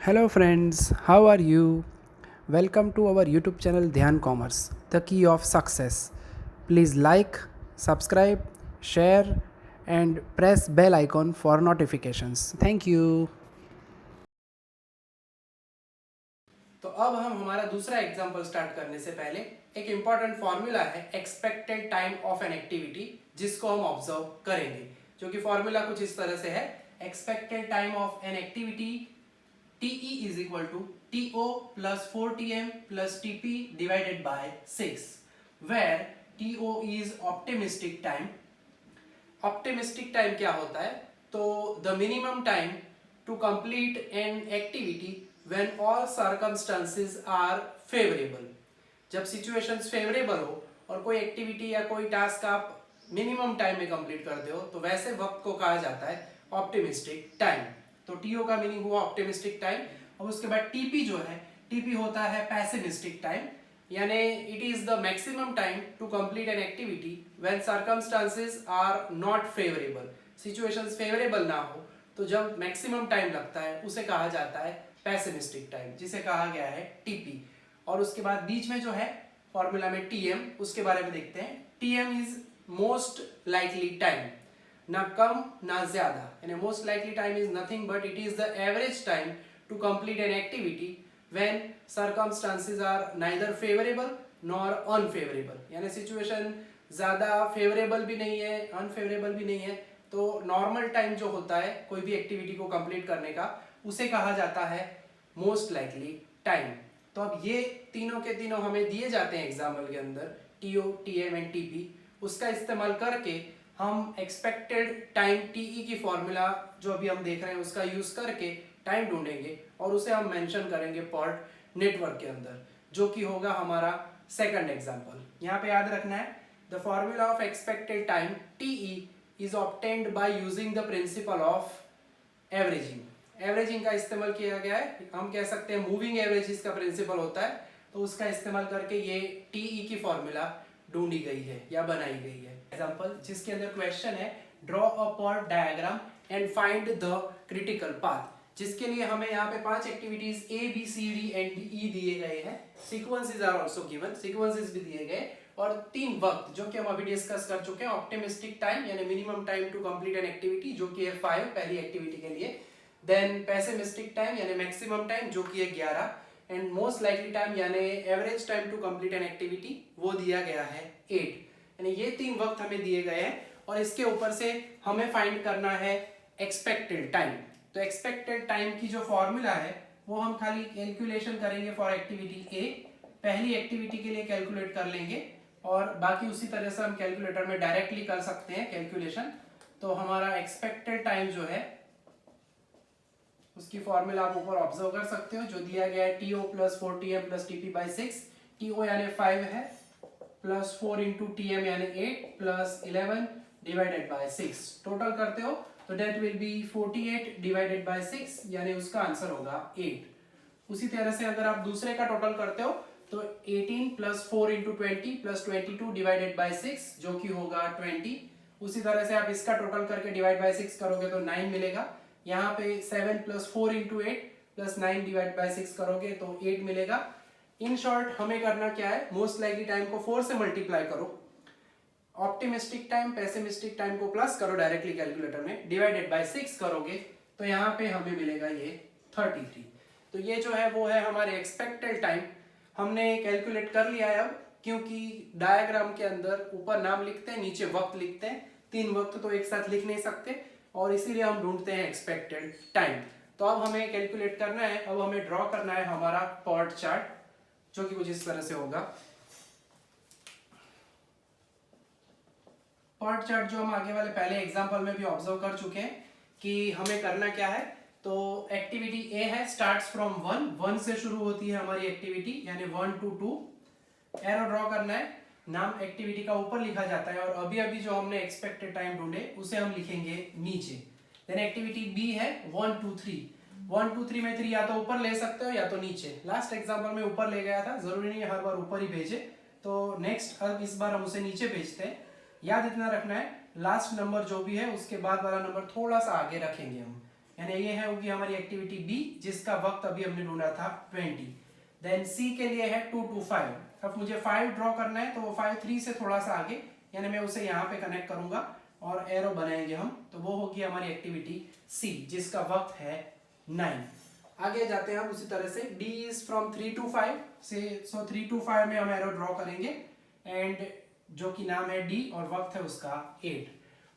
Hello friends, how are you? Welcome to our YouTube channel Dhyan Commerce, the key of success. Please like, subscribe, share and press bell icon for notifications. Thank you. तो अब हम हमारा दूसरा example start करने से पहले एक important formula है expected time of an activity जिसको हम ऑब्जर्व करेंगे, जो कि फॉर्मूला कुछ इस तरह से है। Expected time of an activity TE is equal to TO plus 4TM plus TP divided by 6, where TO is optimistic time. Optimistic time क्या होता है? तो the minimum time to complete an activity when all circumstances are favorable. जब situations favorable हो और कोई activity या कोई टास्क आप मिनिमम टाइम में कंप्लीट करते हो तो वैसे वक्त को कहा जाता है ऑप्टिमिस्टिक टाइम। तो टीओ का मीनिंग हुआ ऑप्टिमिस्टिक टाइम। और उसके बाद टीपी जो है, टीपी होता है पैसिमिस्टिक टाइम, यानी it is the maximum time to complete an activity when circumstances are not favourable. Situations favourable ना हो तो जब मैक्सिमम टाइम लगता है उसे कहा जाता है पैसिमिस्टिक टाइम, जिसे कहा गया है टीपी। और उसके बाद बीच में जो है फॉर्मूला में टीएम, उसके बारे में देखते हैं। TM is most likely time, ना कम ना ज्यादा, यानी most likely time is nothing but it is the average time to complete an activity when circumstances are neither favourable nor unfavourable, यानी सिचुएशन ज्यादा फेवरेबल भी नहीं है अनफेवरेबल भी नहीं है, तो नॉर्मल टाइम जो होता है कोई भी एक्टिविटी को कंप्लीट करने का उसे कहा जाता है मोस्ट लाइकली टाइम। तो अब ये तीनों के तीनों हमें दिए जाते हैं एग्जाम्पल के अंदर, टीओ टीएम एंड टीपी। उसका इस्तेमाल करके हम एक्सपेक्टेड टाइम टीई की फॉर्मूला जो अभी हम देख रहे हैं उसका यूज करके टाइम ढूंढेंगे और उसे हम मेंशन करेंगे पॉट नेटवर्क के अंदर, जो कि होगा हमारा सेकंड एग्जांपल। यहाँ पे याद रखना है the formula of expected time TE is obtained by using the principle of averaging. Averaging का इस्तेमाल किया गया है, हम कह सकते हैं मूविंग एवरेजेस का प्रिंसिपल होता है, तो उसका इस्तेमाल करके ये टीई की फॉर्मूला ढूंढी गई है या बनाई गई है। एग्जांपल जिसके अंदर क्वेश्चन है draw a PERT diagram and find the critical path, जिसके लिए हमें यहाँ पे 5 activities A B C D and E दिए गए हैं। Sequences are also given, sequences भी दिए गए और 3 वक्त जो कि हम अभी डिस्कस कर चुके हैं। ऑप्टिमिस्टिक टाइम यानी minimum time to complete an activity जो कि है 5 पहली एक्टिविटी के लिए, देन पेसिमिस्टिक टाइम यानी मैक्सिमम टाइम जो कि है 11, एंड मोस्ट लाइकली टाइम यानी average time to complete an activity वो दिया गया है 8। यानी ये 3 वक्त हमें दिए गए हैं और इसके ऊपर से हमें फाइंड करना है एक्सपेक्टेड टाइम। तो एक्सपेक्टेड टाइम की जो फॉर्मूला है वो हम खाली कैलकुलेशन करेंगे फॉर एक्टिविटी ए, पहली एक्टिविटी के लिए कैलकुलेट कर लेंगे और बाकी उसी तरह से हम कैलकुलेटर में डायरेक्टली कर सकते हैं कैलकुलेशन। तो हमारा एक्सपेक्टेड टाइम जो है उसकी फॉर्मूला आप ऊपर ऑब्जर्व कर सकते हो, जो दिया गया है TO plus four TM plus TP by 6। TO यानी 5 है प्लस 4 इंटू टीएम यानी 8 प्लस 11 डिवाइडेड बाय 6, टोटल करते हो तो that will be 48 divided by 6, यानी उसका आंसर होगा 8। उसी तरह से अगर आप दूसरे का टोटल करते हो तो 18 plus 4 into 20 plus 22 divided by 6 जो कि होगा 20। उसी तरह से आप इसका टोटल करके डिवाइड बाय 6 करोगे तो 9 मिलेगा। यहाँ पे 7 plus 4 into 8 plus 9 divide by 6 करोगे तो 8 मिलेगा। इन शॉर्ट हमें करना क्या है, मोस्ट लाइकली टाइम को 4 से मल्टीप्लाई करो, ऑप्टिमिस्टिक टाइम पेसिमिस्टिक टाइम को प्लस करो डायरेक्टली कैलकुलेटर में, डिवाइडेड बाय 6 करोगे तो यहाँ पे हमें मिलेगा ये 33। तो ये जो है वो है हमारे एक्सपेक्टेड टाइम। हमने कैलकुलेट कर लिया है अब, क्योंकि डायग्राम के अंदर ऊपर नाम लिखते हैं नीचे वक्त लिखते हैं, 3 वक्त तो एक साथ लिख नहीं सकते और इसीलिए हम ढूंढते हैं एक्सपेक्टेड टाइम। तो अब हमें कैलकुलेट करना है, अब हमें ड्रॉ करना है हमारा पॉट चार्ट जो कि कुछ इस तरह से होगा। पॉट चार्ट जो हम आगे वाले पहले एग्जांपल में भी ऑब्जर्व कर चुके हैं कि हमें करना क्या है। तो एक्टिविटी ए है, स्टार्ट्स फ्रॉम 1 से शुरू होती है हमारी एक्टिविटी यानी 1 to 2। एरो ड्रॉ करना है, नाम एक्टिविटी का ऊपर लिखा जाता है और अभी अभी जो हमने एक्सपेक्टेड टाइम ढूंढे उसे हम लिखेंगे नीचे। देन एक्टिविटी बी है 1 2 3, 1 2 3 में 3 या तो ऊपर ले सकते हो या तो नीचे। लास्ट एग्जांपल में ऊपर ले गया था, जरूरी नहीं है हर बार ऊपर ही भेजे, तो नेक्स्ट अब इस बार हम उसे नीचे भेजते हैं। याद इतना रखना है लास्ट नंबर जो भी है उसके बाद वाला नंबर थोड़ा सा आगे रखेंगे हम, यानी ये है होगी हमारी एक्टिविटी बी जिसका वक्त अभी हमने ढूंढा था 20। देन सी के लिए है 2 to 5। अब मुझे 5 ड्रॉ करना है तो वो 5 3 से थोड़ा सा आगे, यानी मैं उसे यहाँ पे कनेक्ट करूंगा और एरो बनाएंगे हम, तो वो होगी हमारी एक्टिविटी सी जिसका वक्त है 9। आगे जाते हैं हम उसी तरह से, डी इज फ्रॉम 3 to 5 से, सो 3 to 5 में हम एरो ड्रॉ करेंगे एंड जो कि नाम है डी और वक्त है उसका 8।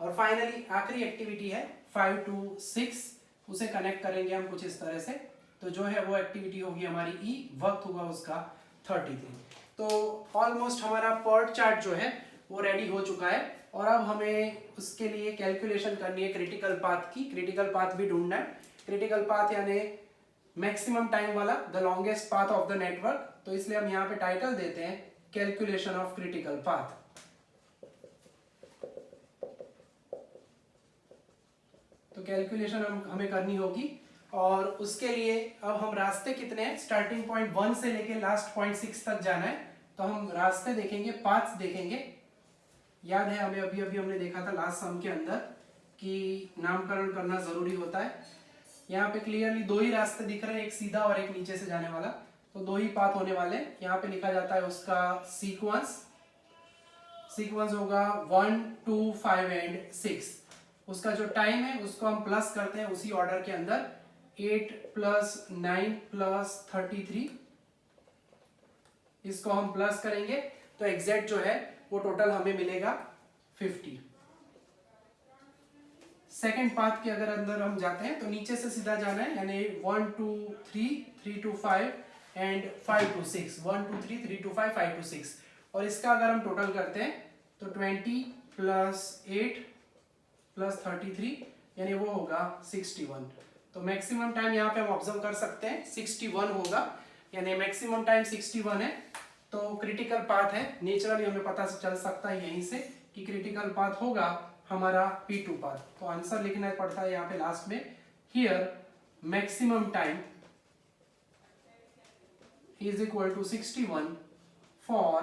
और फाइनली आखिरी एक्टिविटी है 5 to 6, उसे कनेक्ट करेंगे हम कुछ इस तरह से, तो जो है वो एक्टिविटी होगी हमारी ई, वक्त होगा उसका 33। तो ऑलमोस्ट हमारा पर्ट चार्ट जो है वो रेडी हो चुका है और अब हमें उसके लिए कैलकुलेशन करनी है क्रिटिकल पाथ की। क्रिटिकल पाथ भी ढूंढना है। क्रिटिकल पाथ यानी मैक्सिमम टाइम वाला, the longest path of the network, तो इसलिए हम यहाँ पे टाइटल देते हैं कैलकुलेशन ऑफ क्रिटिकल पाथ। तो कैलकुलेशन हमें करनी होगी और उसके लिए अब हम रास्ते कितने हैं, स्टार्टिंग पॉइंट 1 से लेके लास्ट पॉइंट 6 तक जाना है, तो हम रास्ते देखेंगे, पाथ्स देखेंगे। याद है हमें अभी अभी हमने देखा था लास्ट सम के अंदर कि नामकरण करना जरूरी होता है। यहाँ पे क्लियरली 2 ही रास्ते दिख रहे हैं, एक सीधा और एक नीचे से जाने वाला, तो 2 ही पाथ होने वाले हैं। यहाँ पे लिखा जाता है उसका सीक्वेंस होगा 1 2 5 एंड 6। उसका जो टाइम है उसको हम प्लस करते हैं उसी ऑर्डर के अंदर, 8 + 9 + 33, इसको हम प्लस करेंगे तो एग्जैक्ट जो है वो टोटल हमें मिलेगा 50। सेकेंड पाथ के अगर अंदर हम जाते हैं तो नीचे से सीधा जाना है, यानी 1 2 3 3 to 5 and 5 to 6, 1 2 3 3 to 5 5 to 6। और इसका अगर हम टोटल करते हैं तो 20 + 8 + 33 यानी वो होगा 61। तो मैक्सिमम टाइम यहाँ पे हम ऑब्जर्व कर सकते हैं 61 होगा, यानी मैक्सिमम टाइम 61 है। तो क्रिटिकल पाथ है, नेचुरली हमें पता चल सकता है यहीं से कि क्रिटिकल पाथ होगा हमारा P2 पाथ। तो आंसर लिखना पड़ता है यहाँ पे लास्ट में, here maximum time is equal to 61 for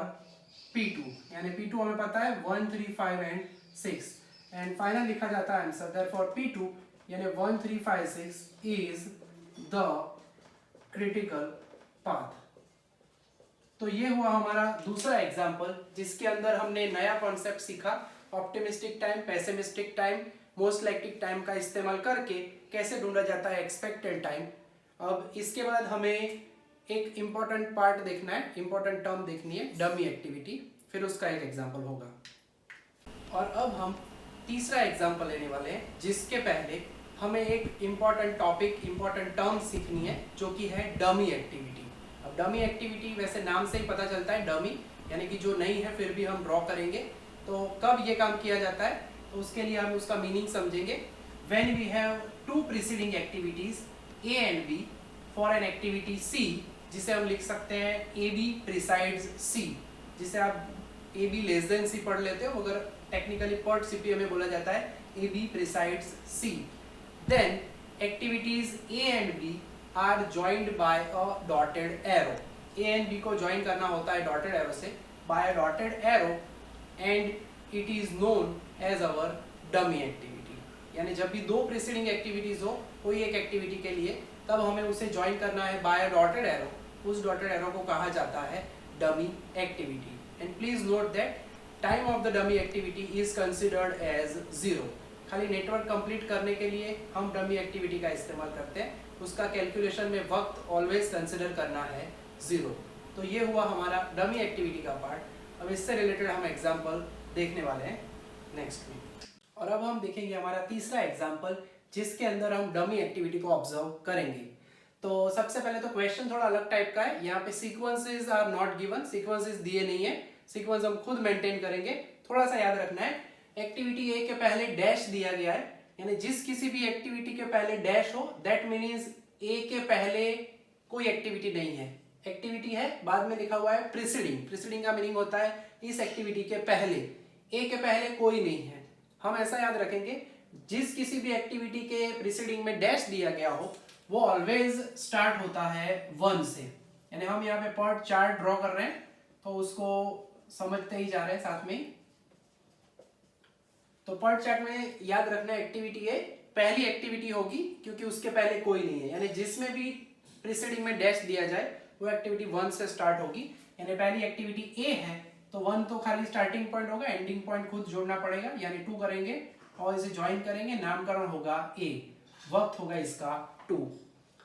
P2, यानी P2 हमें पता है 1 3 5 एंड 6 एंड फाइनल लिखा जाता है आंसर, देयरफॉर P2 यानी 1 3 5 6 इज द क्रिटिकल पाथ। तो ये हुआ हमारा दूसरा एग्जाम्पल जिसके अंदर हमने नया कॉन्सेप्ट सीखा, optimistic time, pessimistic time, most likely time का इस्तेमाल करके कैसे ढूंढा जाता है एक्सपेक्टेड टाइम। अब इसके बाद हमें एक इंपॉर्टेंट पार्ट देखना है, इंपॉर्टेंट टर्म देखनी है, डमी एक्टिविटी, फिर उसका एक एग्जाम्पल होगा। और अब हम तीसरा एग्जाम्पल लेने वाले हैं जिसके पहले हमें एक इंपॉर्टेंट टॉपिक, इंपॉर्टेंट टर्म सीखनी है जो कि है डमी एक्टिविटी। अब डमी एक्टिविटी वैसे नाम से ही पता चलता है, डमी यानी कि जो नहीं है फिर भी हम ड्रॉ करेंगे। तो कब ये काम किया जाता है तो उसके लिए हम उसका मीनिंग समझेंगे। When we have 2 preceding activities A and B for an activity C, जिसे हम लिख सकते हैं AB प्रिसाइड्स C, जिसे आप AB लेस देन C पढ़ लेते हो, मगर टेक्निकली पर्ट CPA में बोला जाता है AB precedes C। Then activities A and B are joined by a dotted arrow. A and B को ज्वाइन करना होता है डॉटेड एरो से, by a dotted arrow, and it is known as our dummy activity. यानी जब भी 2 preceding activities हो कोई एक एक्टिविटी के लिए, तब हमें उसे ज्वाइन करना है बाय अ डॉटेड एरो, उस डॉटेड एरो को कहा जाता है dummy activity. And please note that time of the dummy activity is considered as 0। खाली नेटवर्क कंप्लीट करने के लिए हम डमी एक्टिविटी का इस्तेमाल करते हैं, उसका कैलकुलेशन में वक्त ऑलवेज कंसिडर करना है 0। तो ये हुआ हमारा डमी एक्टिविटी का पार्ट। अब इससे रिलेटेड हम एग्जाम्पल देखने वाले हैं नेक्स्ट में। और अब हम देखेंगे हमारा तीसरा एग्जाम्पल जिसके अंदर हम डमी एक्टिविटी को ऑब्जर्व करेंगे। तो सबसे पहले तो क्वेश्चन थोड़ा अलग टाइप का है, यहाँ पे sequences are not given, sequences दिए नहीं है, सीक्वेंस हम खुद मेंटेन करेंगे। थोड़ा सा याद रखना है, एक्टिविटी ए के पहले डैश दिया गया है, यानी जिस किसी भी एक्टिविटी के पहले डैश हो दैट मीन्स ए के पहले कोई एक्टिविटी नहीं है, एक्टिविटी है बाद में लिखा हुआ है प्रीसीडिंग। प्रीसीडिंग का मीनिंग होता है इस एक्टिविटी के पहले, ए के पहले कोई नहीं है। हम ऐसा याद रखेंगे, जिस किसी भी एक्टिविटी के प्रीसीडिंग में डैश दिया गया हो वो ऑलवेज स्टार्ट होता है 1 से। यानी हम यहाँ पे पर्ट चार्ट ड्रॉ कर रहे हैं तो उसको समझते ही जा रहे हैं साथ में। तो पर्ट चार्ट में याद रखना एक्टिविटी ए पहली एक्टिविटी होगी क्योंकि उसके पहले कोई नहीं है, यानी जिसमें भी प्रीसीडिंग में डैश दिया जाए वो एक्टिविटी 1 से स्टार्ट होगी। यानी पहली एक्टिविटी ए है तो 1 तो खाली स्टार्टिंग पॉइंट होगा, एंडिंग पॉइंट खुद जोड़ना पड़ेगा, यानी 2 करेंगे और इसे ज्वाइन करेंगे, नामकरण होगा ए, वक्त होगा इसका 2।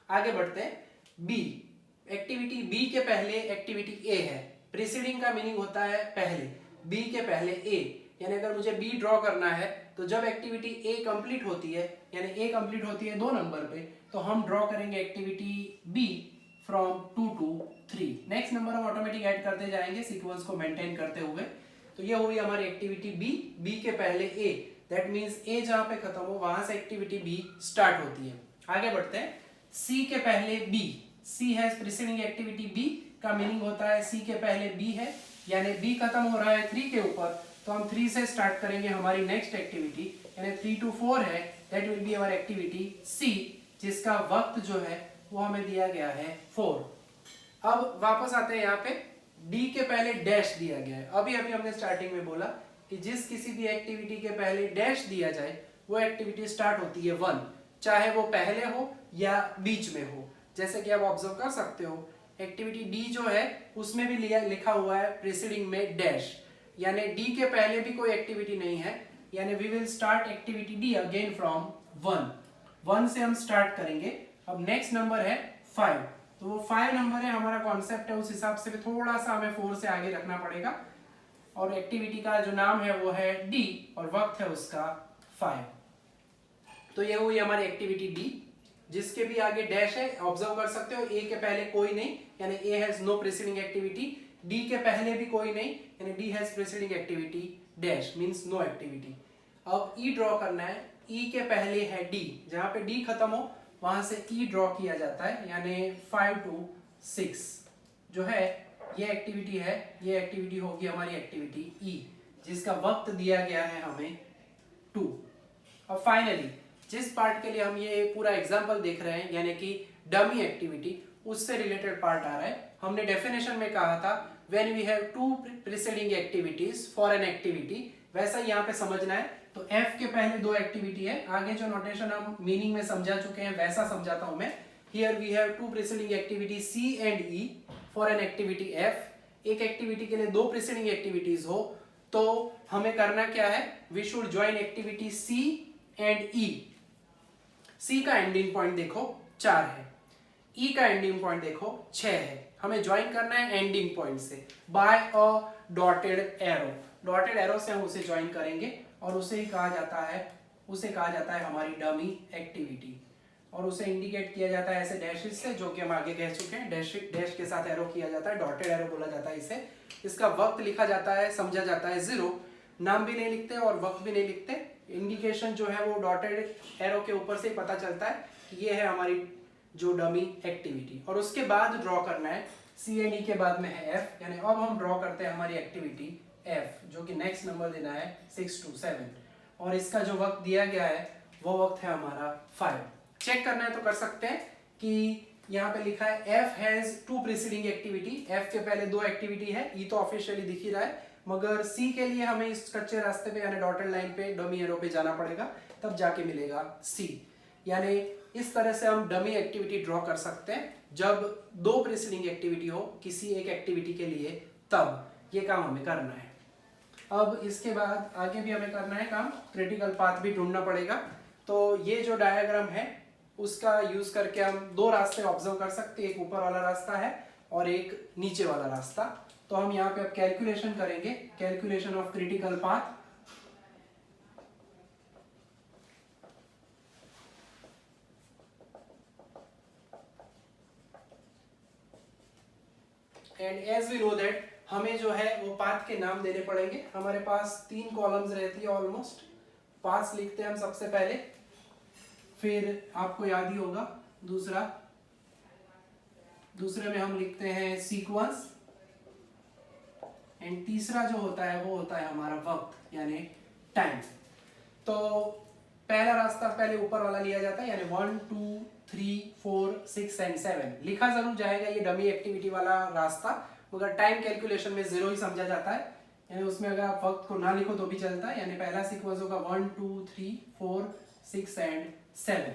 आगे बढ़ते हैं बी। एक्टिविटी बी के पहले एक्टिविटी ए है, प्रीसीडिंग का मीनिंग होता है पहले, बी के पहले ए, यानी अगर मुझे बी ड्रॉ करना है तो जब एक्टिविटी ए कंप्लीट होती है, यानी ए कंप्लीट होती है 2 नंबर पे, तो हम ड्रॉ करेंगे activity B from 2 to 3। Next number हम ऑटोमेटिक ऐड करते जाएंगे सीक्वेंस को मेंटेन करते हुए। तो ये हुई हमारी एक्टिविटी बी, बी के पहले ए, दैट मींस ए जहां पे खत्म हो वहां से एक्टिविटी बी स्टार्ट होती है। आगे बढ़ते हैं सी के पहले बी, सी है प्रीसीडिंग एक्टिविटी बी का मीनिंग होता है सी के पहले बी है, यानी बी खत्म हो रहा है 3 के ऊपर, तो हम 3 से स्टार्ट करेंगे हमारी नेक्स्ट एक्टिविटी, यानी 3 to 4 है, that will be our activity C, जिसका वक्त जो है वो हमें दिया गया है 4। अब वापस आते हैं यहाँ पे, डी के पहले डैश दिया गया है। अभी हमने स्टार्टिंग में बोला कि जिस किसी भी एक्टिविटी के पहले डैश दिया जाए वो एक्टिविटी स्टार्ट होती है 1, चाहे वो पहले हो या बीच में हो। जैसे कि आप ऑब्जर्व कर सकते हो एक्टिविटी डी जो है उसमें भी लिखा हुआ है प्रीसीडिंग में डैश, यानी डी के पहले भी कोई एक्टिविटी नहीं है, यानी we will start activity D again from 1 से हम स्टार्ट करेंगे। अब नेक्स्ट नंबर है 5, तो वो 5 नंबर है, हमारा कॉन्सेप्ट है, उस हिसाब से भी थोड़ा सा हमें 4 से आगे रखना पड़ेगा। और एक्टिविटी का जो नाम है वो है डी और वक्त है उसका 5। तो ये हुई हमारी एक्टिविटी डी, जिसके भी आगे डैश है, ऑब्जर्व कर सकते हो ए के पहले कोई नहीं, यानी A has no preceding activity, D के पहले भी कोई नहीं, यानी D has preceding activity dash means no activity. अब ई ड्रॉ करना है, ई के पहले है डी, जहां पे डी खत्म हो वहां से ई ड्रॉ किया जाता है, यानी 5 to 6 जो है ये एक्टिविटी है, ये एक्टिविटी होगी हमारी एक्टिविटी ई, जिसका वक्त दिया गया है हमें 2। और फाइनली जिस पार्ट के लिए हम ये पूरा एग्जाम्पल देख रहे हैं, यानी कि डमी एक्टिविटी, उससे रिलेटेड पार्ट आ रहा है। हमने डेफिनेशन में कहा था when we have 2 preceding activities for an activity, वैसा यहाँ पे समझना है। तो F के पहले 2 एक्टिविटी है, आगे जो नोटेशन हम मीनिंग में समझा चुके हैं वैसा समझाता हूं मैं। Here we have 2 preceding activity C and E for an activity F। एक एक्टिविटी के लिए 2 प्रीसीडिंग एक्टिविटीज हो तो हमें करना क्या है, we should join activity C and E। C का एंडिंग पॉइंट देखो 4 है, E का एंडिंग पॉइंट देखो 6 है, हमें ज्वाइन करना है एंडिंग पॉइंट से by a dotted arrow. Dotted arrow से हम उसे ज्वाइन करेंगे और उसे ही कहा जाता है हमारी डमी एक्टिविटी, और उसे इंडिकेट किया जाता है ऐसे डैशेस से, जो कि हम आगे कह चुके हैं। डैश के साथ एरो किया जाता है, डॉटेड एरो बोला जाता है इसे। इसका वक्त लिखा जाता है, समझा जाता है 0, नाम भी नहीं लिखते और वक्त भी नहीं लिखते, इंडिकेशन जो है वो डॉटेड एरो के ऊपर से ही पता चलता है कि ये है हमारी जो डमी एक्टिविटी। और उसके बाद ड्रॉ करना है सी एंड ई के बाद में है एफ, यानी अब हम ड्रॉ करते हैं हमारी एक्टिविटी एफ, जो कि नेक्स्ट नंबर देना है 6 to 7, और इसका जो वक्त दिया गया है वो वक्त है हमारा 5। चेक करना है तो कर सकते हैं कि यहाँ पे लिखा है F has 2 preceding activity, F के पहले 2 एक्टिविटी है, E तो ऑफिशियली दिख ही रहा है, मगर C के लिए हमें इस कच्चे रास्ते पे यानी डॉटेड लाइन पे डमी एरो पे जाना पड़ेगा, तब जाके मिलेगा C। यानी इस तरह से हम डमी एक्टिविटी ड्रॉ कर सकते हैं जब 2 प्रीसीडिंग एक्टिविटी हो किसी एक एक्टिविटी के लिए, तब ये काम हमें करना है। अब इसके बाद आगे भी हमें करना है काम, क्रिटिकल पाथ भी ढूंढना पड़ेगा। तो ये जो डायग्राम है उसका यूज करके हम 2 रास्ते ऑब्जर्व कर सकते हैं, एक ऊपर वाला रास्ता है और एक नीचे वाला रास्ता। तो हम यहाँ पे अब कैलकुलेशन करेंगे, calculation of critical path. And as we know that हमें जो है वो पाथ के नाम देने पड़ेंगे। हमारे पास 3 कॉलम्स रहती है ऑलमोस्ट। पाथ लिखते हैं हम सबसे पहले, फिर आपको याद ही होगा दूसरे में हम लिखते हैं सीक्वेंस, एंड तीसरा जो होता है वो होता है हमारा वक्त यानी टाइम। तो पहला रास्ता पहले ऊपर वाला लिया जाता है, यानी 1 2 3 4 6 एंड 7 लिखा जरूर जाएगा ये डमी एक्टिविटी वाला रास्ता, मगर टाइम कैलकुलेशन में 0 ही समझा जाता है, यानी उसमें अगर आप वक्त को ना लिखो तो भी चलता है। यानी पहला सीक्वेंस होगा 1 2 3 4 6 एंड 7।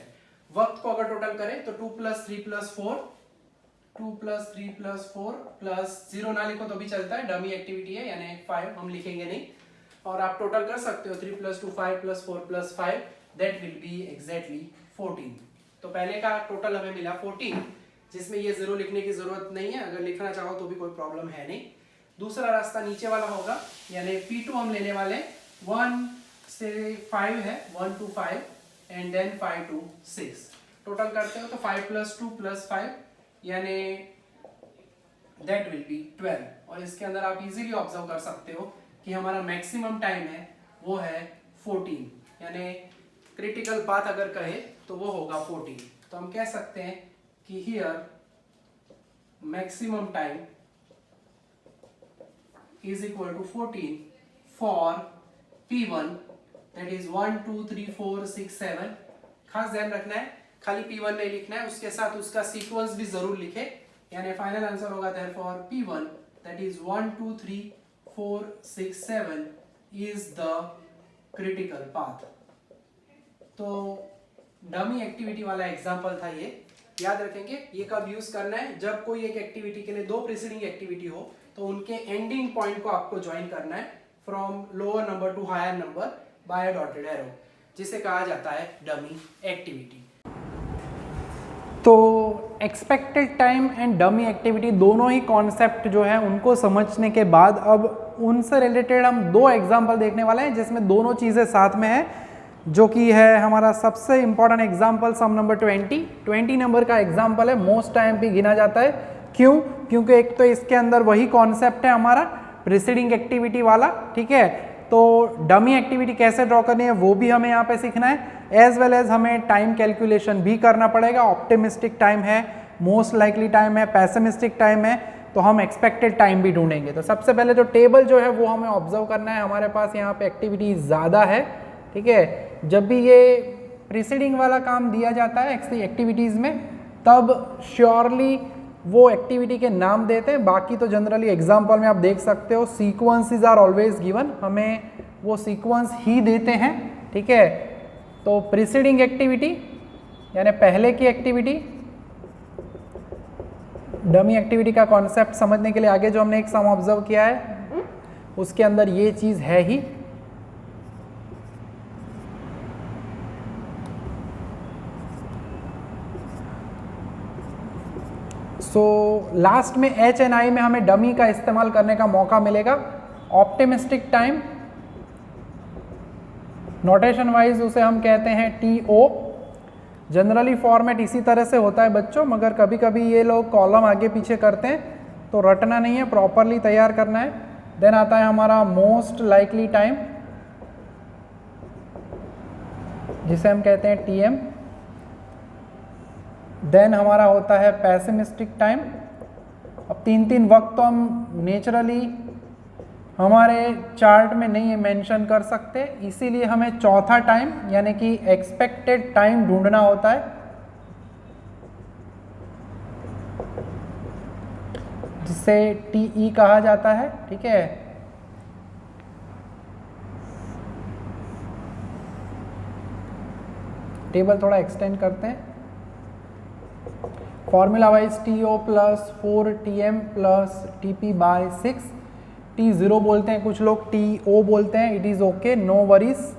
वक्त को अगर टोटल करें तो 2 + 3 + 4, 2 + 3 + 4 प्लस 0 ना लिखो तो भी चलता है, डमी एक्टिविटी है यानी 5 हम लिखेंगे नहीं, और आप टोटल कर सकते हो 3 + 2 5 + 4 + 5, दैट विल बी एग्जैक्टली 14। तो पहले का टोटल हमें मिला 14, जिसमें ये 0 लिखने की जरूरत नहीं है, अगर लिखना चाहो तो भी कोई प्रॉब्लम है नहीं। दूसरा रास्ता नीचे वाला होगा, यानी P2 हम लेने वाले 1 से 5 है, 1 to 5 and then 5 to 6। Total करते हो तो 5 + 2 + 5 यानी दैट विल बी 12। और इसके अंदर आप इजीली ऑब्जर्व कर सकते हो कि हमारा मैक्सिमम टाइम है वो है 14, यानी क्रिटिकल पाथ अगर कहे तो वो होगा 14। तो हम कह सकते हैं कि here maximum time is equal to 14 for P1, that is 1 2 3 4 6 7। खास ध्यान रखना है, खाली P1 नहीं लिखना है, उसके साथ उसका सीक्वेंस भी जरूर लिखे, यानी फाइनल आंसर होगा therefore P1 that is 1 2 3 4 6 7 is the critical path। तो डमी एक्टिविटी वाला एग्जांपल था ये, याद रखेंगे ये कब यूज करना है, जब कोई एक एक्टिविटी के लिए दो प्रीसीडिंग एक्टिविटी हो तो उनके एंडिंग पॉइंट को आपको ज्वाइन करना है from lower number to higher number by dotted arrow, जिसे कहा जाता है डमी एक्टिविटी। तो expected time and dummy activity दोनों ही कॉन्सेप्ट जो है उनको समझने के बाद अब उनसे रिलेटेड हम दो एग्जाम्पल देखने वाले हैं, जिसमें दोनों चीज़ें साथ में है, जो कि है हमारा सबसे important example sum number 20 number का एग्जाम्पल है, मोस्ट टाइम पे गिना जाता है। क्यों? क्योंकि एक तो इसके अंदर वही कॉन्सेप्ट है हमारा प्रीसीडिंग एक्टिविटी वाला, ठीक है। तो डमी एक्टिविटी कैसे ड्रॉ करनी है वो भी हमें यहाँ पे सीखना है, एज वेल एज हमें टाइम कैलकुलेशन भी करना पड़ेगा। ऑप्टिमिस्टिक टाइम है, मोस्ट लाइकली टाइम है, पेसिमिस्टिक टाइम है, तो हम एक्सपेक्टेड टाइम भी ढूंढेंगे। तो सबसे पहले तो टेबल जो है वो हमें ऑब्जर्व करना है, हमारे पास यहाँ पे एक्टिविटी ज़्यादा है, ठीक है। जब भी ये प्रीसीडिंग वाला काम दिया जाता है एक्टिविटीज़ में, तब श्योरली वो एक्टिविटी के नाम देते हैं, बाकी तो जनरली एग्जाम्पल में आप देख सकते हो सीक्वेंसेस आर ऑलवेज गिवन, हमें वो सीक्वेंस ही देते हैं, ठीक है। तो प्रीसीडिंग एक्टिविटी यानी पहले की एक्टिविटी, डमी एक्टिविटी का कॉन्सेप्ट समझने के लिए आगे जो हमने एक सम ऑब्जर्व किया है उसके अंदर ये चीज़ है ही। लास्ट में एच एन आई में हमें डमी का इस्तेमाल करने का मौका मिलेगा। ऑप्टिमिस्टिक टाइम नोटेशन वाइज उसे हम कहते हैं TO। जनरली फॉर्मेट इसी तरह से होता है बच्चों, मगर कभी कभी ये लोग कॉलम आगे पीछे करते हैं, तो रटना नहीं है, प्रॉपरली तैयार करना है। देन आता है हमारा मोस्ट लाइकली टाइम, जिसे हम कहते हैं TM। देन हमारा होता है पेसिमिस्टिक टाइम। अब तीन वक्त तो हम नेचुरली हमारे चार्ट में नहीं मेंशन कर सकते, इसीलिए हमें चौथा टाइम यानी कि एक्सपेक्टेड टाइम ढूंढना होता है, जिसे TE कहा जाता है, ठीक है। टेबल थोड़ा एक्सटेंड करते हैं। Formula wise TO + 4TM + TP/6। T0 बोलते हैं कुछ लोग, TO बोलते हैं, it is okay, no worries.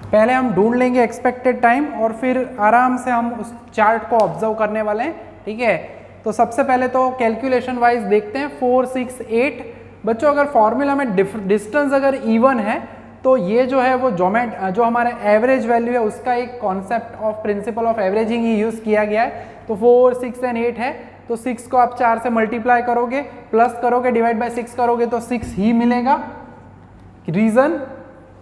पहले हम ढूंढ लेंगे एक्सपेक्टेड टाइम और फिर आराम से हम उस चार्ट को ऑब्जर्व करने वाले हैं, ठीक है। तो सबसे पहले तो कैलकुलेशन वाइज देखते हैं 4 6 8। बच्चों अगर फॉर्मूला में डिस्टेंस अगर इवन है तो ये जो है वो जो हमारे एवरेज वैल्यू है उसका एक concept of principal of averaging he use किया गया है। तो 4 6 एंड 8 है, तो 6 को आप 4 से मल्टीप्लाई करोगे, प्लस करोगे, डिवाइड बाय 6 करोगे तो 6 ही मिलेगा। Reason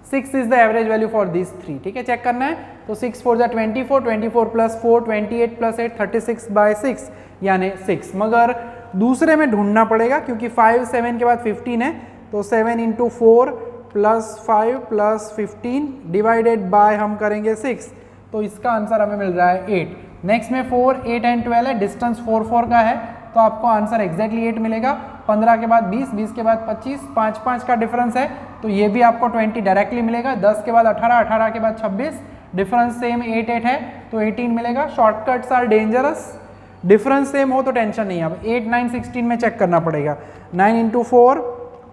6 is the average value for this 3, ठीक है, चेक करना है। तो 6 4 जा 24, 24 + 4 28 + 8 36/6 यानी 6। मगर दूसरे में ढूंढना पड़ेगा क्योंकि 5 7 के बाद 15 है, तो 7 × 4 + 5 + 15 डिवाइडेड बाय हम करेंगे 6, तो इसका आंसर हमें मिल रहा है 8। नेक्स्ट में 4 8 एंड 12 है, डिस्टेंस 4 4 का है, तो आपको आंसर एग्जैक्टली 8 मिलेगा। 15 के बाद 20, 20 के बाद 25, 5 5 का डिफरेंस है, तो ये भी आपको 20 डायरेक्टली मिलेगा। 10 के बाद 18, 18 के बाद 26, डिफरेंस सेम 8 8 है, तो 18 मिलेगा। Shortcuts are dangerous, difference same हो तो टेंशन नहीं है। अब 8 9 16 में चेक करना पड़ेगा। 9 × 4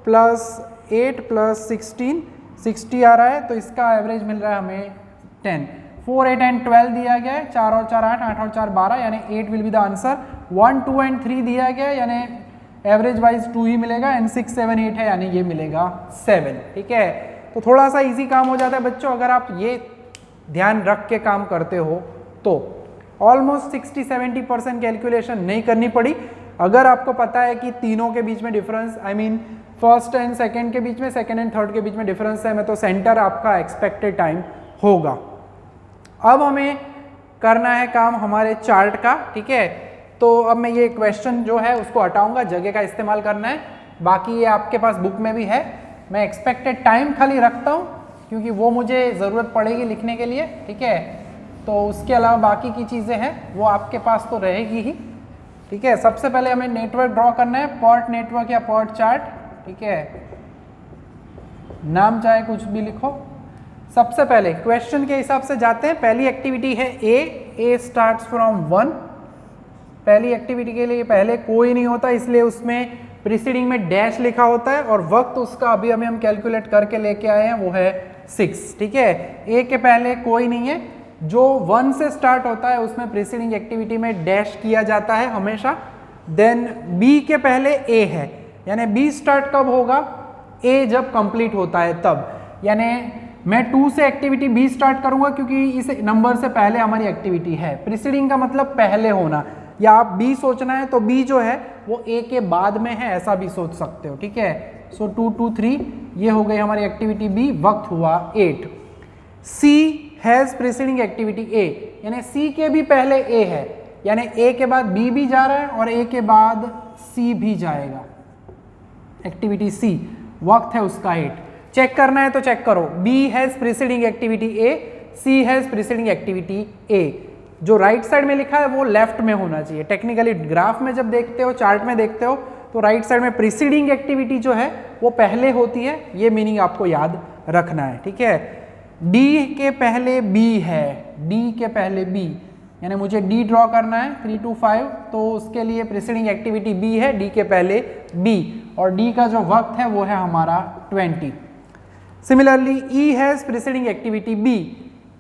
+ 8 + 16, 60 आ रहा है, तो इसका एवरेज मिल रहा है हमें 10। 4 8 एंड 12 दिया गया है, 4 और 4 8, 8 और 4 12, यानी 8 will be the answer. 1 2 and 3 दिया गया है, यानी एवरेज वाइज 2 ही मिलेगा। एंड 6 7 8 है, यानी ये मिलेगा 7। ठीक है, तो थोड़ा सा इजी काम हो जाता है बच्चों अगर आप ये ध्यान रख के काम करते हो तो। ऑलमोस्ट 60-70% कैलकुलेशन नहीं करनी पड़ी। अगर आपको पता है कि तीनों के बीच में difference, I mean first and second के बीच में, सेकंड एंड थर्ड के बीच में डिफरेंस है, मैं तो सेंटर आपका एक्सपेक्टेड टाइम होगा। अब हमें करना है काम हमारे चार्ट का। ठीक है, तो अब मैं ये क्वेश्चन जो है उसको हटाऊंगा, जगह का इस्तेमाल करना है, बाकी ये आपके पास बुक में भी है। मैं एक्सपेक्टेड टाइम खाली रखता हूँ क्योंकि वो मुझे ज़रूरत पड़ेगी लिखने के लिए। ठीक है, तो उसके अलावा बाकी की चीज़ें हैं वो आपके पास तो रहेगी ही। ठीक है, सबसे पहले हमें नेटवर्क ड्रॉ करना है, पॉट नेटवर्क या पॉट चार्ट। ठीक है, नाम चाहे कुछ भी लिखो। सबसे पहले क्वेश्चन के हिसाब से जाते हैं। पहली एक्टिविटी है ए स्टार्ट्स फ्रॉम 1। पहली एक्टिविटी के लिए पहले कोई नहीं होता, इसलिए उसमें प्रीसीडिंग में डैश लिखा होता है, और वक्त उसका अभी हम कैलकुलेट करके लेके आए हैं, वो है 6। ठीक है, ए के पहले कोई नहीं है। जो 1 से स्टार्ट होता है उसमें प्रीसीडिंग एक्टिविटी में डैश किया जाता है हमेशा। देन बी के पहले ए है, यानी बी स्टार्ट कब होगा, ए जब कंप्लीट होता है तब। यानी मैं 2 से एक्टिविटी बी स्टार्ट करूंगा क्योंकि इस नंबर से पहले हमारी एक्टिविटी है। प्रीसीडिंग का मतलब पहले होना, या आप बी सोचना है तो बी जो है वो ए के बाद में है, ऐसा भी सोच सकते हो। ठीक है, सो 2 2 3 ये हो गई हमारी एक्टिविटी बी, वक्त हुआ 8। सी हैज प्रीसीडिंग एक्टिविटी ए, यानी सी के भी पहले ए है, यानी ए के बाद बी भी जा रहा है और ए के बाद सी भी जाएगा। एक्टिविटी सी, वक्त है उसका 8। चेक करना है तो चेक करो, B has preceding activity A, C has preceding activity A. जो राइट साइड में लिखा है वो लेफ्ट में होना चाहिए। टेक्निकली ग्राफ में जब देखते हो, चार्ट में देखते हो, तो राइट साइड में प्रीसीडिंग एक्टिविटी जो है वो पहले होती है, ये मीनिंग आपको याद रखना है। ठीक है, डी के पहले बी है, डी के पहले बी, यानी मुझे डी ड्रॉ करना है 3 2 5, तो उसके लिए प्रीसीडिंग एक्टिविटी बी है, डी के पहले बी, और डी का जो वक्त है वो है हमारा 20। Similarly E has preceding activity B,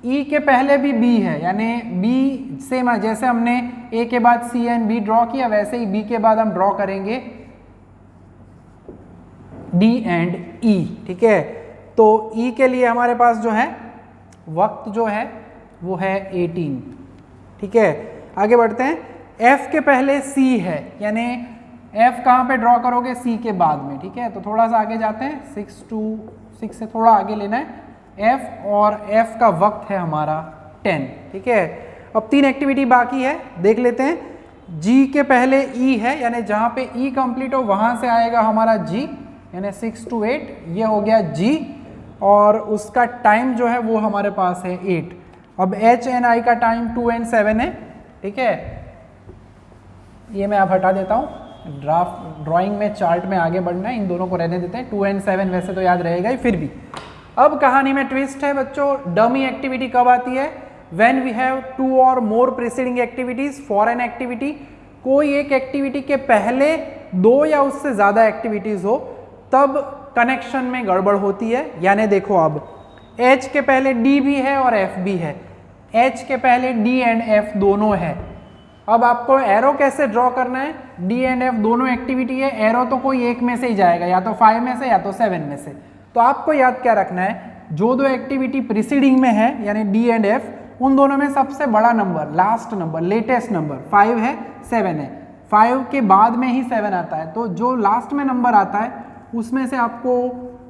E के पहले भी बी है, यानी बी सेम है, जैसे हमने ए के बाद सी एंड बी ड्रॉ किया वैसे ही बी के बाद हम ड्रॉ करेंगे डी एंड ई। ठीक है, तो ई के लिए हमारे पास जो है वक्त जो है वो है 18। ठीक है, आगे बढ़ते हैं। एफ के पहले सी है, यानी एफ कहाँ पे ड्रॉ करोगे, सी के बाद में। ठीक है, तो थोड़ा सा आगे जाते हैं, 6 से थोड़ा आगे लेना है एफ, और एफ का वक्त है हमारा 10। ठीक है, अब 3 एक्टिविटी बाकी है, देख लेते हैं। जी के पहले ई है, यानी जहाँ पे ई कंप्लीट हो वहाँ से आएगा हमारा जी, यानी 6 to 8, ये हो गया जी, और उसका टाइम जो है वो हमारे पास है 8। अब एच एन आई का टाइम 2 and 7 है। ठीक है, ये मैं अब हटा देता हूँ, ड्राइंग में चार्ट में आगे बढ़ना है, इन दोनों को रहने देते हैं। 2 and 7 वैसे तो याद रहेगा ही, फिर भी। अब कहानी में ट्विस्ट है बच्चों। डमी एक्टिविटी कब आती है, when we have 2 or more preceding activities for an activity. कोई एक एक्टिविटी के पहले 2 या उससे ज़्यादा एक्टिविटीज़ हो तब कनेक्शन में गड़बड़ होती है। यानी देखो, अब H के पहले D भी है और F भी है, H के पहले D एंड F दोनों है। अब आपको एरो कैसे ड्रॉ करना है, D एंड F दोनों एक्टिविटी है, एरो तो कोई एक में से ही जाएगा, या तो 5 में से या तो 7 में से। तो आपको याद क्या रखना है, जो 2 एक्टिविटी प्रीसीडिंग में है यानी D एंड F, उन दोनों में सबसे बड़ा number, last number, latest number 5 है, 7 है। 5 के बाद में ही 7 आता है, तो जो लास्ट में नंबर आता है उसमें से आपको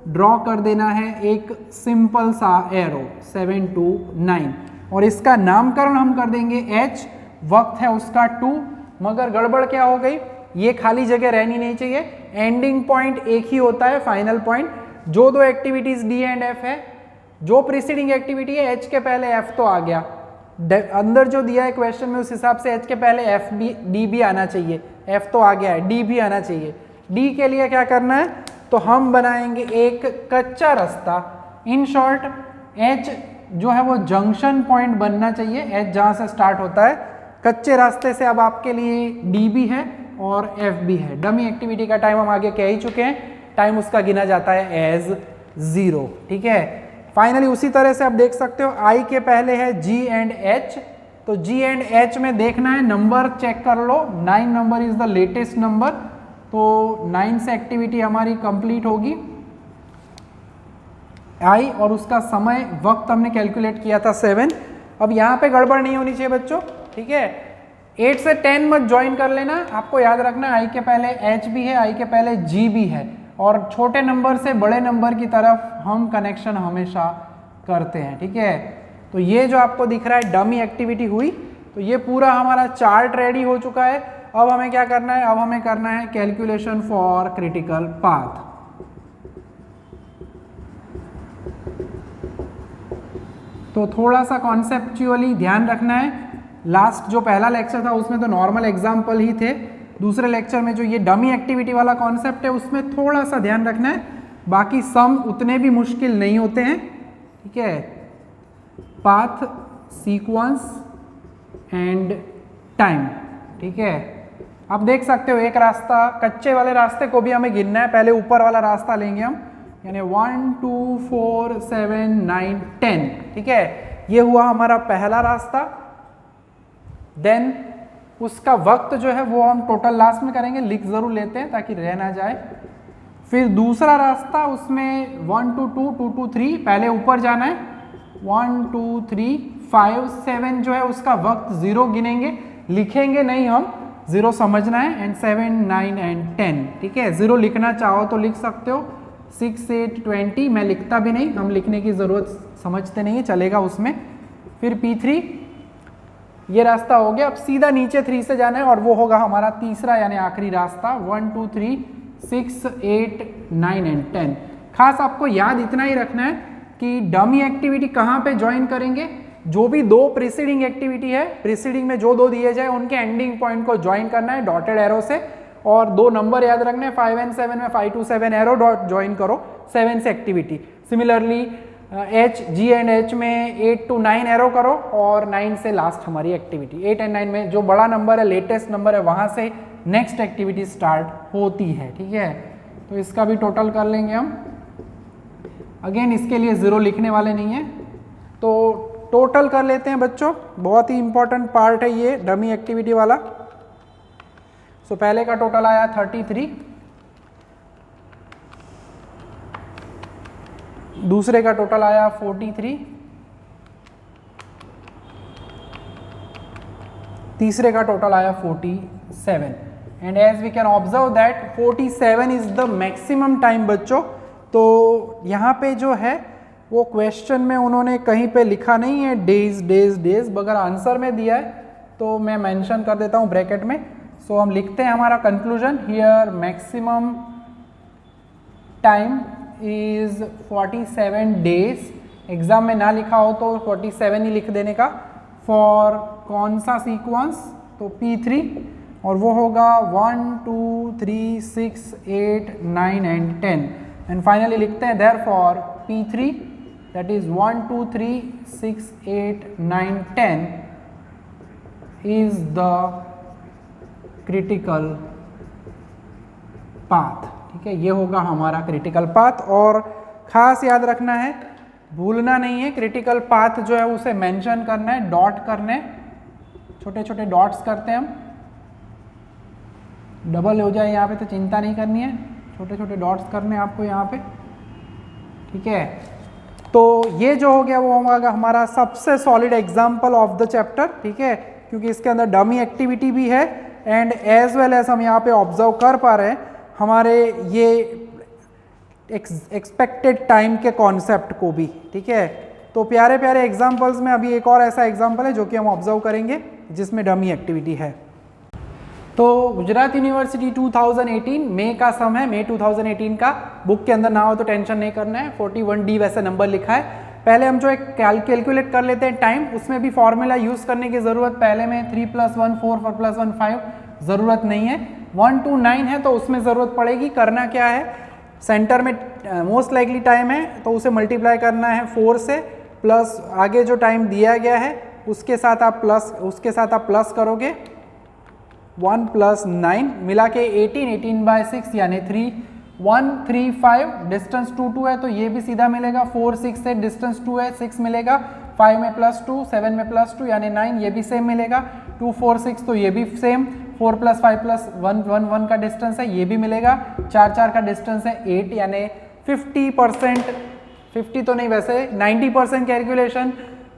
ड्रॉ कर देना है एक सिंपल सा एरो 7 to 9, और इसका नामकरण हम कर देंगे H। वक्त है उसका 2, मगर गड़बड़ क्या हो गई, ये खाली जगह रहनी नहीं चाहिए। एंडिंग पॉइंट एक ही होता है, फाइनल पॉइंट। जो दो एक्टिविटीज डी एंड एफ है, जो प्रीसीडिंग एक्टिविटी है एच के पहले एफ तो आ गया, अंदर जो दिया है क्वेश्चन में उस हिसाब से एच के पहले एफ भी डी भी आना चाहिए। एफ तो आ गया है, डी भी आना चाहिए। डी के लिए क्या करना है, तो हम बनाएंगे एक कच्चा रास्ता। इन शॉर्ट एच जो है वो जंक्शन पॉइंट बनना चाहिए, एच जहाँ से स्टार्ट होता है। कच्चे रास्ते से अब आपके लिए डी भी है और एफ भी है। डमी एक्टिविटी का टाइम हम आगे कह ही चुके हैं, टाइम उसका गिना जाता है एज 0। ठीक है, फाइनली उसी तरह से आप देख सकते हो आई के पहले है जी एंड एच, तो जी एंड एच में देखना है, नंबर चेक कर लो। 9 number is the latest number, तो 9 से एक्टिविटी हमारी कंप्लीट होगी आई, और उसका समय वक्त हमने कैलकुलेट किया था 7। अब यहाँ पे गड़बड़ नहीं होनी चाहिए बच्चों, ठीक है। 8 से 10 मत ज्वाइन कर लेना, आपको याद रखना आई के पहले एच भी है, आई के पहले जी भी है, और छोटे नंबर से बड़े नंबर की तरफ हम कनेक्शन हमेशा करते हैं। ठीक है, तो ये जो आपको दिख रहा है डमी एक्टिविटी हुई, तो ये पूरा हमारा चार्ट रेडी हो चुका है। अब हमें क्या करना है, अब हमें करना है कैलकुलेशन फॉर क्रिटिकल पाथ। तो थोड़ा सा कॉन्सेप्चुअली ध्यान रखना है। लास्ट जो पहला लेक्चर था उसमें तो नॉर्मल एग्जाम्पल ही थे, दूसरे लेक्चर में जो ये डमी एक्टिविटी वाला कॉन्सेप्ट है उसमें थोड़ा सा ध्यान रखना है। बाकी सम उतने भी मुश्किल नहीं होते हैं। ठीक है, पाथ, सीक्वेंस एंड टाइम। ठीक है, आप देख सकते हो एक रास्ता, कच्चे वाले रास्ते को भी हमें गिनना है। पहले ऊपर वाला रास्ता लेंगे हम, यानी 1 2 4 7 9 10। ठीक है, ये हुआ हमारा पहला रास्ता। देन उसका वक्त जो है वो हम टोटल लास्ट में करेंगे, लिख जरूर लेते हैं ताकि रह ना जाए। फिर दूसरा रास्ता, उसमें 1 2 2 2 2 3, पहले ऊपर जाना है। 1 2 3 5 7 जो है उसका वक्त 0 गिनेंगे, लिखेंगे नहीं हम, 0 समझना है। And 7 9 and 10। ठीक है, 0 लिखना चाहो तो लिख सकते हो। 6 8 20 मैं लिखता भी नहीं, हम लिखने की ज़रूरत समझते नहीं है, चलेगा उसमें। फिर P3 ये रास्ता हो गया। अब सीधा नीचे 3 से जाना है और वो होगा हमारा तीसरा यानी आखिरी रास्ता। 1 2 3 6 8 9 एंड 10। खास आपको याद इतना ही रखना है कि डमी एक्टिविटी कहाँ पे ज्वाइन करेंगे, जो भी दो प्रीसीडिंग एक्टिविटी है, प्रीसीडिंग में जो दो दिए जाए उनके एंडिंग पॉइंट को ज्वाइन करना है डॉटेड एरो से, और दो नंबर याद रखने हैं 5 and 7 में 5 to 7 एरो डॉट ज्वाइन करो 7 से activity. Similarly H G and H में 8 to 9 एरो करो और 9 से लास्ट हमारी एक्टिविटी। 8 and 9 में जो बड़ा नंबर है, लेटेस्ट नंबर है, वहाँ से नेक्स्ट एक्टिविटी स्टार्ट होती है। ठीक है, तो इसका भी टोटल कर लेंगे हम। अगेन इसके लिए 0 लिखने वाले नहीं है, तो टोटल कर लेते हैं बच्चों। बहुत ही इंपॉर्टेंट पार्ट है ये डमी एक्टिविटी वाला। सो पहले का टोटल आया 33, दूसरे का टोटल आया 43, तीसरे का टोटल आया 47। And as we can observe that 47 is the maximum time बच्चों। तो यहाँ पे जो है वो क्वेश्चन में उन्होंने कहीं पे लिखा नहीं है डेज डेज डेज, मगर आंसर में दिया है तो मैं मेंशन कर देता हूँ ब्रैकेट में। सो हम लिखते हैं हमारा conclusion here maximum time is 47 days. Exam में ना लिखा हो तो 47 ही लिख देने का। फॉर कौन सा सीक्वेंस, तो P3, और वो होगा 1 2 3 6 8 9 एंड 10। एंड फाइनली लिखते हैं therefore P3 that is 1 2 3 6 8 9 10 is the critical path. ठीक है, ये होगा हमारा क्रिटिकल पाथ। और खास याद रखना है, भूलना नहीं है, क्रिटिकल पाथ जो है उसे मेंशन करना है, डॉट करने, छोटे छोटे डॉट्स करते हैं हम। डबल हो जाए यहाँ पे तो चिंता नहीं करनी है, छोटे छोटे डॉट्स करने हैं आपको यहाँ पे। ठीक है, तो ये जो हो गया वो होगा हमारा सबसे solid example of the chapter. ठीक है, क्योंकि इसके अंदर डमी एक्टिविटी भी है एंड एज वेल एज हम यहाँ पे ऑब्जर्व कर पा रहे हैं हमारे ये एक्सपेक्टेड टाइम के कॉन्सेप्ट को भी। ठीक है, तो प्यारे प्यारे एग्जाम्पल्स में अभी एक और ऐसा एग्जाम्पल है जो कि हम ऑब्जर्व करेंगे जिसमें डमी एक्टिविटी है। तो गुजरात यूनिवर्सिटी 2018 मई का सम है, मई 2018 का। बुक के अंदर ना हो तो टेंशन नहीं करना है, 41D वैसे नंबर लिखा है। पहले हम जो एक कैलकुलेट कर लेते हैं टाइम, उसमें भी फॉर्मूला यूज़ करने की ज़रूरत पहले में 3 + 1 4 4 + 1 5 ज़रूरत नहीं है। 1 to 9 है तो उसमें ज़रूरत पड़ेगी। करना क्या है, सेंटर में मोस्ट लाइकली टाइम है तो उसे मल्टीप्लाई करना है 4 से, प्लस आगे जो टाइम दिया गया है उसके साथ आप प्लस करोगे 1 + 9 मिला के 18/6 यानी 3135। डिस्टेंस 2 2 है तो ये भी सीधा मिलेगा। 4 6 से डिस्टेंस 2 है, 6 मिलेगा। 5 में +2, 7 में +2 यानी 9, ये भी सेम मिलेगा। 2 4 6 तो ये भी सेम। 4 + 5 + 1 1 1 का डिस्टेंस है, ये भी मिलेगा। 4 4 का डिस्टेंस है 8 यानी 50%, 50 तो नहीं वैसे 90% calculation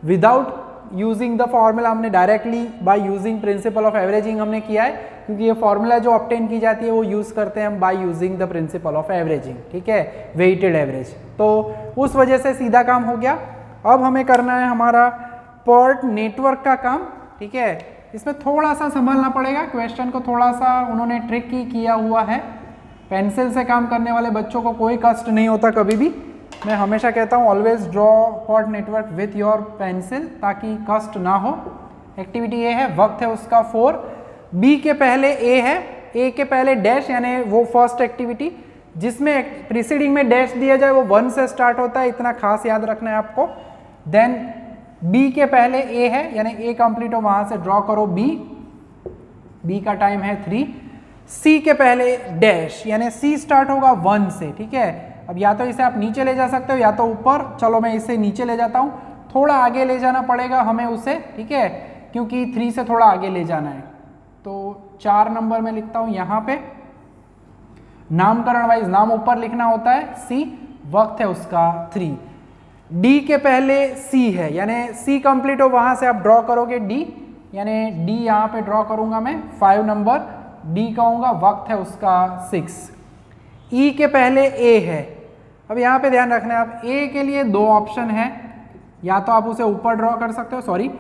without using the formula हमने directly by using principle of averaging हमने किया है, क्योंकि ये फॉर्मूला जो ऑब्टेन की जाती है वो यूज़ करते हैं हम bye using the principle of averaging, ठीक है, वेटेड एवरेज। तो उस वजह से सीधा काम हो गया। अब हमें करना है हमारा पर्ट नेटवर्क का काम, ठीक है। इसमें थोड़ा सा संभलना पड़ेगा, क्वेश्चन को थोड़ा सा उन्होंने ट्रिकी किया हुआ है। पेंसिल से काम करने वाले बच्चों को कोई कष्ट नहीं होता कभी भी। मैं हमेशा कहता हूँ always draw PERT network with your pencil ताकि कष्ट ना हो। एक्टिविटी ए है, वक्त है उसका 4। बी के पहले ए है, ए के पहले डैश यानी वो फर्स्ट एक्टिविटी जिसमें प्रीसीडिंग में डैश दिया जाए वो 1 से स्टार्ट होता है, इतना खास याद रखना है आपको। देन बी के पहले ए है यानी ए कंप्लीट हो, वहां से ड्रॉ करो बी का टाइम है 3। सी के पहले डैश यानी सी स्टार्ट होगा 1 से, ठीक है। अब या तो इसे आप नीचे ले जा सकते हो या तो ऊपर। चलो मैं इसे नीचे ले जाता हूँ, थोड़ा आगे ले जाना पड़ेगा हमें उसे, ठीक है, क्योंकि 3 से थोड़ा आगे ले जाना है। तो 4 नंबर में लिखता हूँ यहाँ पे, नामकरण वाइज नाम ऊपर लिखना होता है। सी वक्त है उसका 3। डी के पहले सी है यानी सी कंप्लीट हो, वहां से आप ड्रॉ करोगे डी यानी डी यहाँ पे ड्रॉ करूंगा मैं 5 नंबर, डी कहूँगा, वक्त है उसका 6। ई के पहले ए है। अब यहाँ पे ध्यान रखना है, आप ए के लिए 2 ऑप्शन है, या तो आप उसे ऊपर ड्रॉ कर सकते हो, सॉरी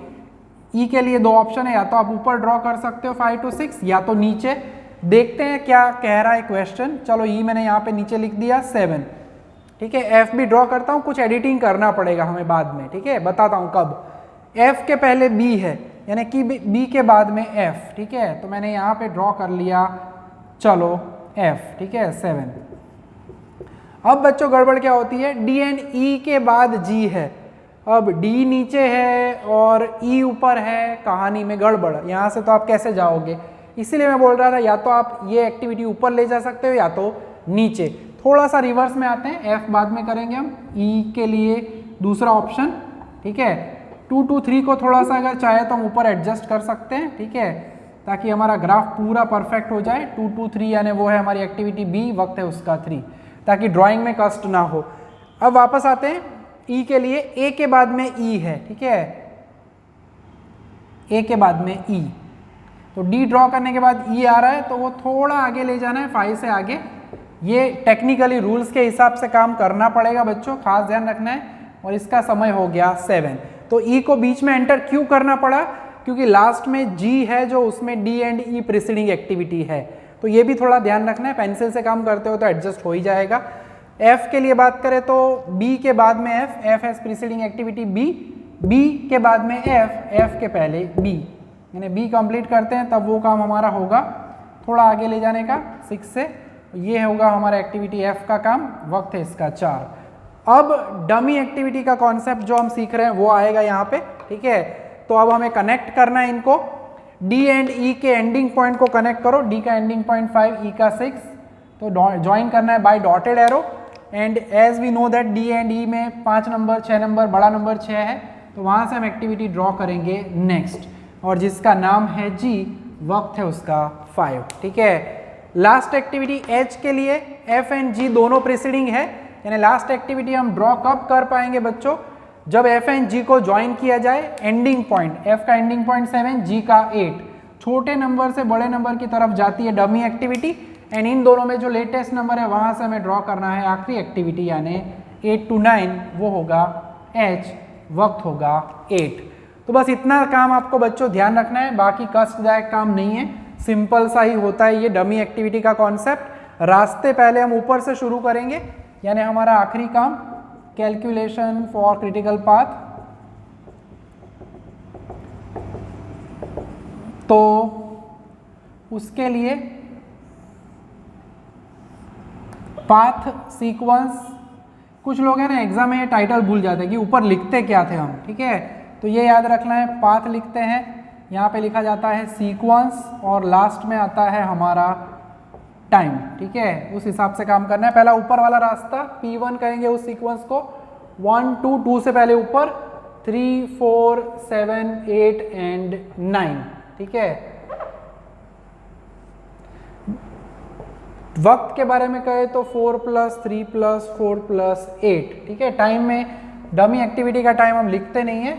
ई के लिए 2 ऑप्शन है, या तो आप ऊपर ड्रॉ कर सकते हो 5 to 6 या तो नीचे। देखते हैं क्या कह रहा है क्वेश्चन। चलो ई मैंने यहाँ पे नीचे लिख दिया 7, ठीक है। एफ भी ड्रॉ करता हूँ, कुछ एडिटिंग करना पड़ेगा हमें बाद में, ठीक है, बताता हूँ कब। एफ के पहले बी है यानी कि बी के बाद में एफ, ठीक है, तो मैंने यहाँ पे ड्रॉ कर लिया, चलो एफ, ठीक है, 7। अब बच्चों गड़बड़ क्या होती है, डी एंड ई के बाद जी है। अब डी नीचे है और ई ऊपर है, कहानी में गड़बड़। यहाँ से तो आप कैसे जाओगे, इसीलिए मैं बोल रहा था या तो आप ये एक्टिविटी ऊपर ले जा सकते हो या तो नीचे। थोड़ा सा रिवर्स में आते हैं, एफ बाद में करेंगे हम। ई के लिए दूसरा ऑप्शन, ठीक है। 2 to 3 को थोड़ा सा अगर चाहे तो हम ऊपर एडजस्ट कर सकते हैं, ठीक है, ताकि हमारा ग्राफ पूरा परफेक्ट हो जाए। 2 to 3 यानी वो है हमारी एक्टिविटी बी, वक्त है उसका 3, ताकि ड्राइंग में कष्ट ना हो। अब वापस आते हैं ई के लिए, ए के बाद में ई है, ठीक है, ए के बाद में ई, तो डी ड्रॉ करने के बाद ई आ रहा है तो वो थोड़ा आगे ले जाना है, 5 से आगे। ये टेक्निकली रूल्स के हिसाब से काम करना पड़ेगा बच्चों, खास ध्यान रखना है। और इसका समय हो गया 7। तो ई को बीच में एंटर क्यों करना पड़ा, क्योंकि लास्ट में जी है जो उसमें D and E preceding activity है, तो ये भी थोड़ा ध्यान रखना है। पेंसिल से काम करते हो तो एडजस्ट हो ही जाएगा। एफ के लिए बात करें तो बी के बाद में F, F as preceding activity B, B के बाद में एफ, एफ के पहले बी, यानी बी कंप्लीट करते हैं तब वो काम हमारा होगा थोड़ा आगे ले जाने का 6 से। ये होगा हमारा एक्टिविटी एफ का काम, वक्त है इसका 4। अब डमी एक्टिविटी का कॉन्सेप्ट जो हम सीख रहे हैं वो आएगा यहाँ पे, ठीक है। तो अब हमें कनेक्ट करना है इनको, डी एंड ई के एंडिंग पॉइंट को कनेक्ट करो। डी का एंडिंग पॉइंट 5, ई का 6, तो ज्वाइन करना है by dotted arrow. And as we know that D and E में 5 नंबर 6 नंबर, बड़ा नंबर 6 है, तो वहाँ से हम एक्टिविटी ड्रॉ करेंगे नेक्स्ट, और जिसका नाम है जी, वक्त है उसका 5, ठीक है। लास्ट एक्टिविटी एच के लिए एफ एंड जी दोनों प्रीसीडिंग है, यानी लास्ट एक्टिविटी हम ड्रॉ कब कर पाएंगे बच्चों, जब एफ एंड जी को ज्वाइन किया जाए। एंडिंग पॉइंट, एफ का एंडिंग पॉइंट 7, जी का 8, छोटे नंबर से बड़े नंबर की तरफ जाती है डमी एक्टिविटी। एंड इन दोनों में जो लेटेस्ट नंबर है वहां से हमें ड्रॉ करना है आखिरी एक्टिविटी, यानी 8 to 9, वो होगा एच, वक्त होगा 8। तो बस इतना काम आपको बच्चों ध्यान रखना है, बाकी कष्टदायक काम नहीं है, सिंपल सा ही होता है ये डमी एक्टिविटी का कॉन्सेप्ट। रास्ते पहले हम ऊपर से शुरू करेंगे, यानी हमारा आखिरी काम कैलकुलेशन फॉर क्रिटिकल पाथ। तो उसके लिए पाथ सीक्वेंस, कुछ लोग हैं ना एग्जाम में ये टाइटल भूल जाते हैं कि ऊपर लिखते क्या थे हम, ठीक है, तो ये याद रखना है। पाथ लिखते हैं, यहाँ पे लिखा जाता है सीक्वेंस और लास्ट में आता है हमारा टाइम, ठीक है, उस हिसाब से काम करना है। पहला ऊपर वाला रास्ता P1 कहेंगे उस सीक्वेंस को, 1 2 2 से पहले ऊपर 3 4 7 8 एंड 9, ठीक है। वक्त के बारे में कहे तो 4 + 3 + 4 + 8, ठीक है। टाइम में डमी एक्टिविटी का टाइम हम लिखते नहीं है,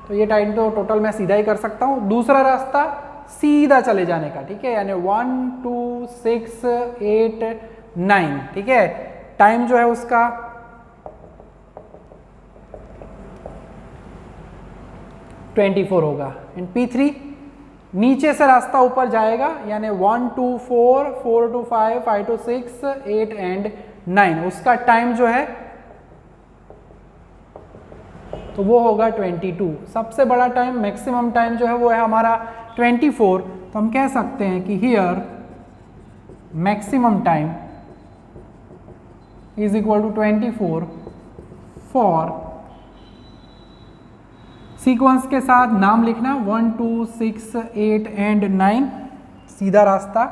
तो ये टाइम तो टोटल मैं सीधा ही कर सकता हूँ। दूसरा रास्ता सीधा चले जाने का, ठीक है, यानी 1 2 6 8 9, ठीक है। टाइम जो है उसका 24 होगा। एंड P3 नीचे से रास्ता ऊपर जाएगा, यानी 1 2 4 4 2 5 5 2 6 8 एंड 9, उसका टाइम जो है तो वो होगा 22। सबसे बड़ा टाइम, मैक्सिमम टाइम जो है वो है हमारा 24। तो हम कह सकते हैं कि here maximum time is equal to 24 for sequence के साथ नाम लिखना 1 2 6 8 एंड 9, सीधा रास्ता।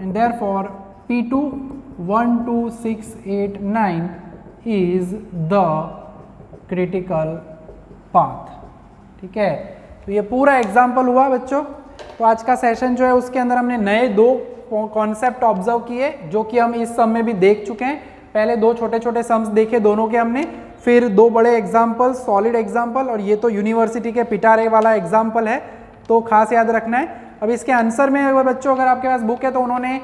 And therefore P2 1 2 6 8 9 is the critical path, ठीक है। तो ये पूरा एग्जाम्पल हुआ बच्चों। तो आज का सेशन जो है उसके अंदर हमने नए 2 कॉन्सेप्ट ऑब्जर्व किए, जो कि हम इस सम में भी देख चुके हैं। पहले 2 छोटे छोटे सम्स देखे दोनों के हमने, फिर 2 बड़े एग्जाम्पल, सॉलिड एग्जाम्पल, और ये तो यूनिवर्सिटी के पिटारे वाला एग्जाम्पल है, तो खास याद रखना है। अब इसके आंसर में अगर बच्चों अगर आपके पास बुक है तो उन्होंने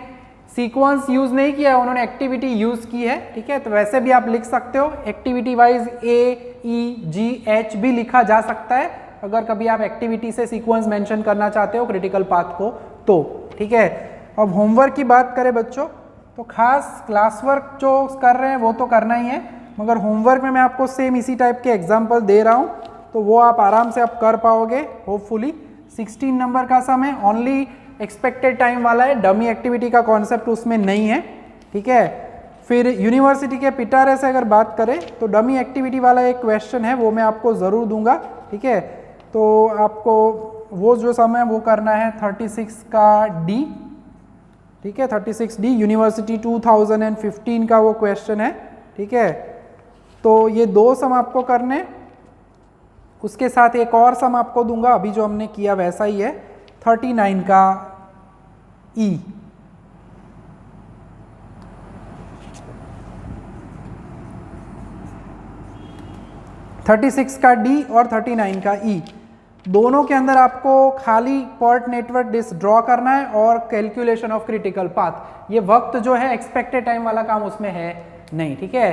सीक्वेंस यूज नहीं किया, उन्होंने एक्टिविटी यूज की है, ठीक है। तो वैसे भी आप लिख सकते हो, एक्टिविटी वाइज AEGH भी लिखा जा सकता है अगर कभी आप एक्टिविटी से सीक्वेंस मेंशन करना चाहते हो क्रिटिकल पाथ को, तो ठीक है। अब होमवर्क की बात करें बच्चों, तो खास क्लास वर्क जो कर रहे हैं वो तो करना ही है, मगर होमवर्क में मैं आपको सेम इसी टाइप के एग्जाम्पल दे रहा हूँ, तो वो आप आराम से आप कर पाओगे होपफुली। 16 नंबर का सम है, ओनली एक्सपेक्टेड टाइम वाला है, डमी एक्टिविटी का कॉन्सेप्ट उसमें नहीं है, ठीक है। फिर यूनिवर्सिटी के पिटारे से अगर बात करें तो डमी एक्टिविटी वाला एक क्वेश्चन है, वो मैं आपको ज़रूर दूंगा, ठीक है। तो आपको वो जो सम है वो करना है 36 का D, ठीक है, 36D यूनिवर्सिटी 2015 का वो क्वेश्चन है, ठीक है। तो ये 2 सम आपको करने, उसके साथ एक और सम आपको दूंगा, अभी जो हमने किया वैसा ही है, 39 का E। (36) का D और 39 का E, दोनों के अंदर आपको खाली पर्ट नेटवर्क डिस्क ड्रॉ करना है और कैलकुलेशन ऑफ क्रिटिकल पाथ। ये वक्त जो है एक्सपेक्टेड टाइम वाला काम उसमें है नहीं, ठीक है।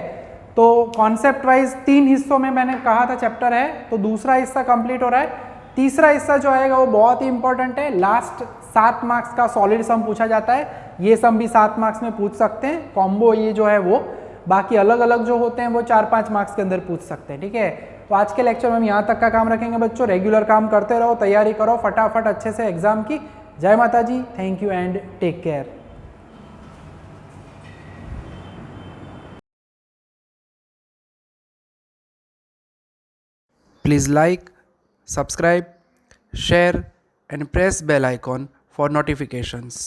तो कॉन्सेप्ट वाइज 3 हिस्सों में मैंने कहा था चैप्टर है, तो दूसरा हिस्सा कंप्लीट हो रहा है। तीसरा हिस्सा जो आएगा वो बहुत ही इंपॉर्टेंट है, लास्ट 7 मार्क्स का सॉलिड सम पूछा जाता है, ये सम भी 7 मार्क्स में पूछ सकते हैं, कॉम्बो ये जो है वो, बाकी अलग अलग जो होते हैं वो 4-5 मार्क्स के अंदर पूछ सकते हैं, ठीक है। तो आज के लेक्चर में हम यहाँ तक का काम रखेंगे बच्चों, रेगुलर काम करते रहो, तैयारी करो फटाफट अच्छे से एग्जाम की। जय Mata ji, thank you and take care. Please like, subscribe, share and press bell icon for notifications.